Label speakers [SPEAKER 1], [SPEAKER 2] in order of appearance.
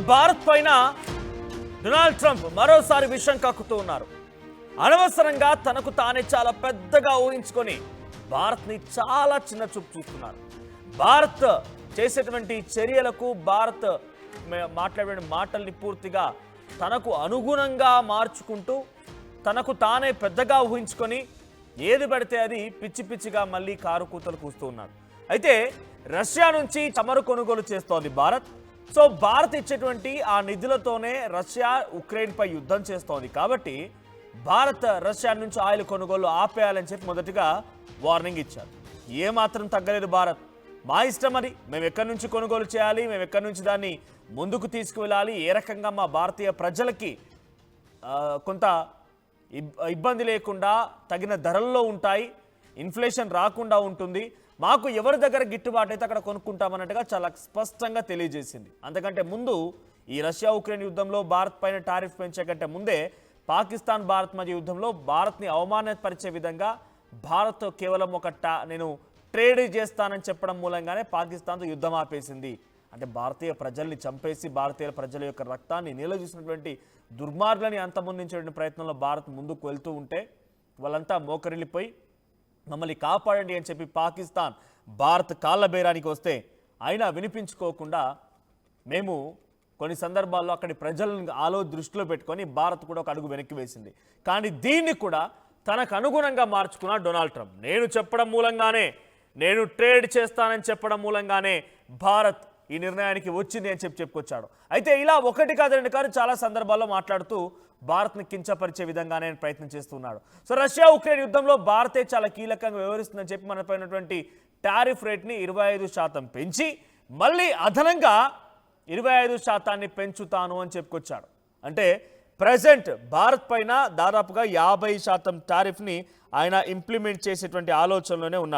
[SPEAKER 1] భారత్ పైన Donald Trump మరోసారి విషం కక్కుతూ ఉన్నారు. అనవసరంగా తనకు తానే చాలా పెద్దగా ఊహించుకొని భారత్ని చాలా చిన్న చూపు చూస్తున్నారు. భారత్ చేసేటువంటి చర్యలకు, భారత్ మాట్లాడే మాటల్ని పూర్తిగా తనకు అనుగుణంగా మార్చుకుంటూ తనకు తానే పెద్దగా ఊహించుకొని ఏది పడితే అది పిచ్చి పిచ్చిగా మళ్ళీ కారు కూతలు కూస్తూ ఉన్నారు. అయితే రష్యా నుంచి చమురు కొనుగోలు చేస్తోంది భారత్. సో భారత్ ఇచ్చేటువంటి ఆ నిధులతోనే రష్యా ఉక్రెయిన్పై యుద్ధం చేస్తోంది. కాబట్టి భారత్ రష్యా నుంచి ఆయిల్ కొనుగోలు ఆపేయాలని చెప్పి మొదటిగా వార్నింగ్ ఇచ్చారు. ఏమాత్రం తగ్గలేదు భారత్. మా ఇష్టం అది, మేము ఎక్కడి నుంచి కొనుగోలు చేయాలి, మేము ఎక్కడి నుంచి దాన్ని ముందుకు తీసుకువెళ్ళాలి, ఏ రకంగా మా భారతీయ ప్రజలకి కొంత ఇబ్బంది లేకుండా తగిన ధరల్లో ఉంటాయి, ఇన్ఫ్లేషన్ రాకుండా ఉంటుంది, మాకు ఎవరి దగ్గర గిట్టుబాటు అయితే అక్కడ కొనుక్కుంటామన్నట్టుగా చాలా స్పష్టంగా తెలియజేసింది. అంతకంటే ముందు ఈ రష్యా ఉక్రెయిన్ యుద్ధంలో భారత్ పైన టారిఫ్ పెంచే కంటే ముందే పాకిస్తాన్ భారత్ మధ్య యుద్ధంలో భారత్ని అవమానపరిచే విధంగా భారత్ కేవలం నేను ట్రేడ్ చేస్తానని చెప్పడం మూలంగానే పాకిస్తాన్తో యుద్ధం ఆపేసింది. అంటే భారతీయ ప్రజల్ని చంపేసి భారతీయ ప్రజల యొక్క రక్తాన్ని నిలదీసినటువంటి దుర్మార్గులని అంతమొందించే ప్రయత్నంలో భారత్ ముందుకు వెళ్తూ ఉంటే వాళ్ళంతా మోకరిల్లిపోయి మమ్మల్ని కాపాడండి అని చెప్పి పాకిస్తాన్ భారత్ కాళ్ళ బేరానికి వస్తే అయినా వినిపించుకోకుండా మేము కొన్ని సందర్భాల్లో అక్కడి ప్రజలను దృష్టిలో పెట్టుకొని భారత్ కూడా ఒక అడుగు వెనక్కి వేసింది. కానీ దీన్ని కూడా తనకు అనుగుణంగా మార్చుకున్న డొనాల్డ్ ట్రంప్ నేను చెప్పడం మూలంగానే, నేను ట్రేడ్ చేస్తానని చెప్పడం మూలంగానే భారత్ ఈ నిర్ణయానికి వచ్చింది అని చెప్పుకొచ్చాడు. అయితే ఇలా ఒకటి కాదు రెండు కాదు చాలా సందర్భాల్లో మాట్లాడుతూ భారత్ని కించపరిచే విధంగానే ప్రయత్నం చేస్తున్నాడు. సో రష్యా ఉక్రెయిన్ యుద్ధంలో భారతే చాలా కీలకంగా వ్యవహరిస్తుందని చెప్పి మనపైనటువంటి టారిఫ్ రేట్ని 25% పెంచి మళ్ళీ అదనంగా 25% పెంచుతాను అని చెప్పుకొచ్చాడు. అంటే ప్రజెంట్ భారత్ పైన దాదాపుగా 50% టారిఫ్ని ఆయన ఇంప్లిమెంట్ చేసేటువంటి ఆలోచనలోనే ఉన్నాడు.